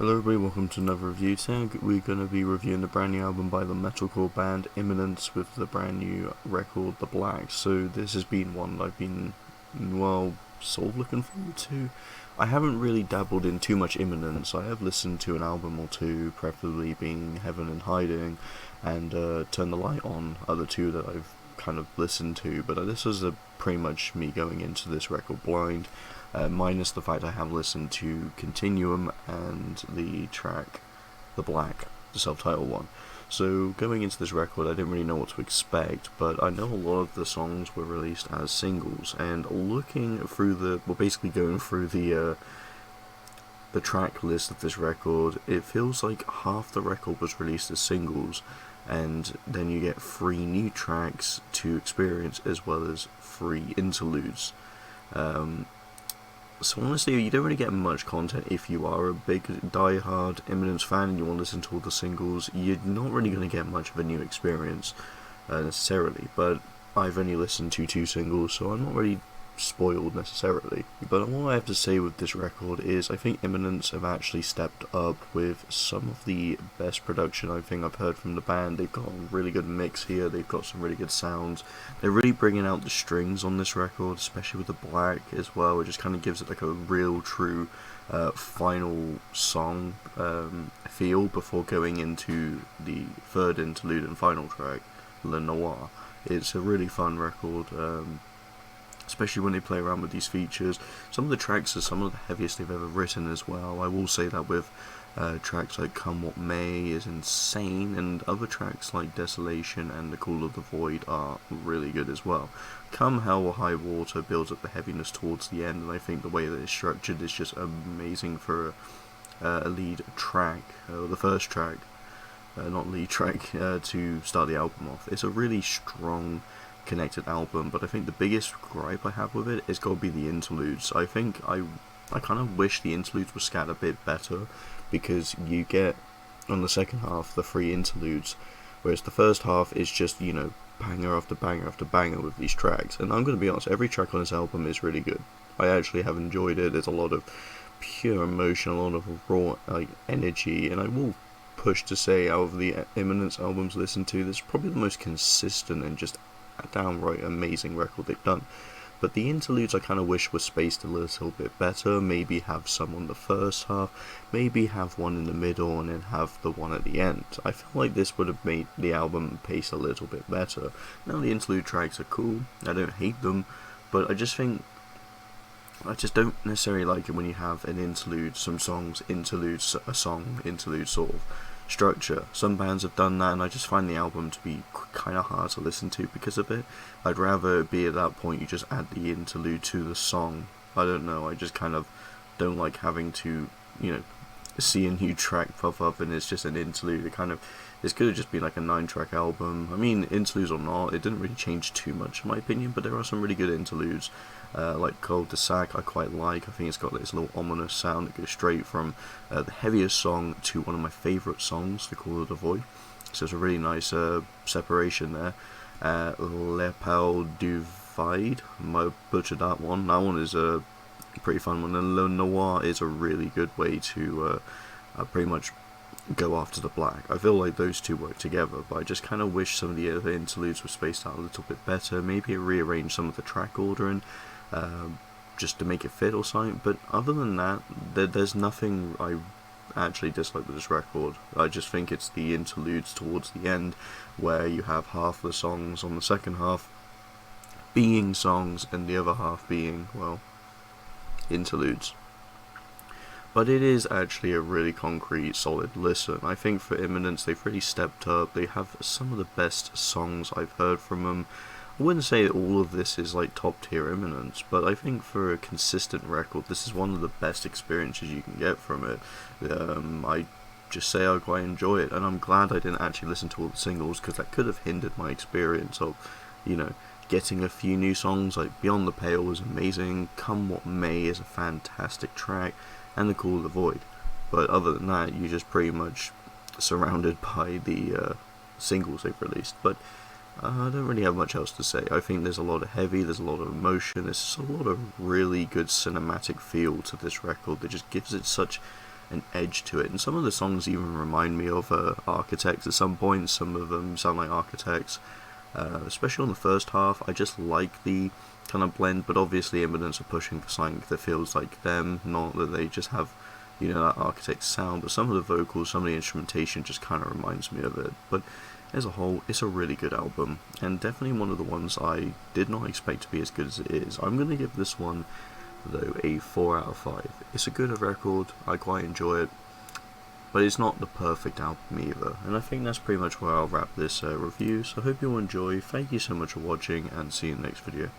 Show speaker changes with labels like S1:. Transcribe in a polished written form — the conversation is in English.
S1: Hello everybody, welcome to another review. Today we're going to be reviewing the brand new album by the metalcore band Imminence with the brand new record The Black. So this has been one I've been, sort of looking forward to. I haven't really dabbled in too much Imminence. I have listened to an album or two, preferably being Heaven and Hiding and Turn the Light On, other two that I've kind of listened to, but this was pretty much me going into this record blind. Minus the fact I have listened to Continuum and the track The Black, the self-titled one. So going into this record I didn't really know what to expect, but I know a lot of the songs were released as singles, and looking through basically going through the track list of this record, it feels like half the record was released as singles, and then you get 3 new tracks to experience as well as 3 interludes. So honestly, you don't really get much content if you are a big die-hard Imminence fan and you want to listen to all the singles. You're not really going to get much of a new experience necessarily, but I've only listened to 2 singles, so I'm not really spoiled necessarily. But all I have to say with this record is I think Imminence have actually stepped up with some of the best production I think I've heard from the band. They've got a really good mix here, they've got some really good sounds. They're really bringing out the strings on this record, especially with the Black as well. It just kind of gives it like a real true final song feel before going into the 3rd interlude and final track, Le Noir. It's a really fun record, especially when they play around with these features. Some of the tracks are some of the heaviest they've ever written as well. I will say that with tracks like Come What May is insane, and other tracks like Desolation and The Call of the Void are really good as well. Come Hell or High Water builds up the heaviness towards the end, and I think the way that it's structured is just amazing for a lead track, the first track, not lead track, to start the album off. It's a really strong connected album, but I think the biggest gripe I have with it is got to be the interludes. I think I kind of wish the interludes were scattered a bit better, because you get on the second half the 3 interludes, whereas the first half is just, banger after banger after banger with these tracks. And I'm going to be honest, every track on this album is really good. I actually have enjoyed it. There's a lot of pure emotion, a lot of raw energy, and I will push to say out of the Imminence albums listened to, this is probably the most consistent and just a downright amazing record they've done. But the interludes I kind of wish were spaced a little bit better. Maybe have some on the first half, maybe have one in the middle, and then have the one at the end. I feel like this would have made the album pace a little bit better. Now the interlude tracks are cool, I don't hate them, but I just don't necessarily like it when you have an interlude, some songs interlude, a song interlude sort of structure. Some bands have done that, and I just find the album to be kind of hard to listen to because of it. I'd rather be at that point you just add the interlude to the song. I don't know, I just kind of don't like having to, see a new track pop up and it's just an interlude. This could have just been like a 9-track album. I mean, interludes or not, it didn't really change too much in my opinion, but there are some really good interludes. Like Cul-de-Sac I quite like. I think it's got this little ominous sound that goes straight from the heaviest song to one of my favourite songs, The Call of the Void. So it's a really nice separation there. Le Pal du Vide, I might have butchered that one. That one is a pretty fun one. And Le Noir is a really good way to pretty much go after the Black. I feel like those two work together, but I just kind of wish some of the other interludes were spaced out a little bit better. Maybe rearrange some of the track ordering, just to make it fit or something. But other than that, there's nothing I actually dislike with this record. I just think it's the interludes towards the end, where you have half the songs on the second half being songs and the other half being, interludes. But it is actually a really concrete, solid listen. I think for Imminence, they've really stepped up. They have some of the best songs I've heard from them. I wouldn't say that all of this is like top tier Imminence, but I think for a consistent record, this is one of the best experiences you can get from it. I just say I quite enjoy it, and I'm glad I didn't actually listen to all the singles, because that could have hindered my experience of, getting a few new songs. Like Beyond the Pale is amazing, Come What May is a fantastic track, and The Call of the Void. But other than that, you're just pretty much surrounded by the singles they've released. But I don't really have much else to say. I think there's a lot of heavy, there's a lot of emotion, there's a lot of really good cinematic feel to this record that just gives it such an edge to it, and some of the songs even remind me of Architects at some points. Some of them sound like Architects, especially on the first half. I just like the kind of blend, but obviously Imminence are pushing for something that feels like them, not that they just have, you know, that Architect sound, but some of the vocals, some of the instrumentation just kind of reminds me of it. But as a whole, it's a really good album, and definitely one of the ones I did not expect to be as good as it is. I'm going to give this one, though, a 4 out of 5. It's a good record, I quite enjoy it, but it's not the perfect album either, and I think that's pretty much where I'll wrap this review. So I hope you all enjoy, thank you so much for watching, and see you in the next video.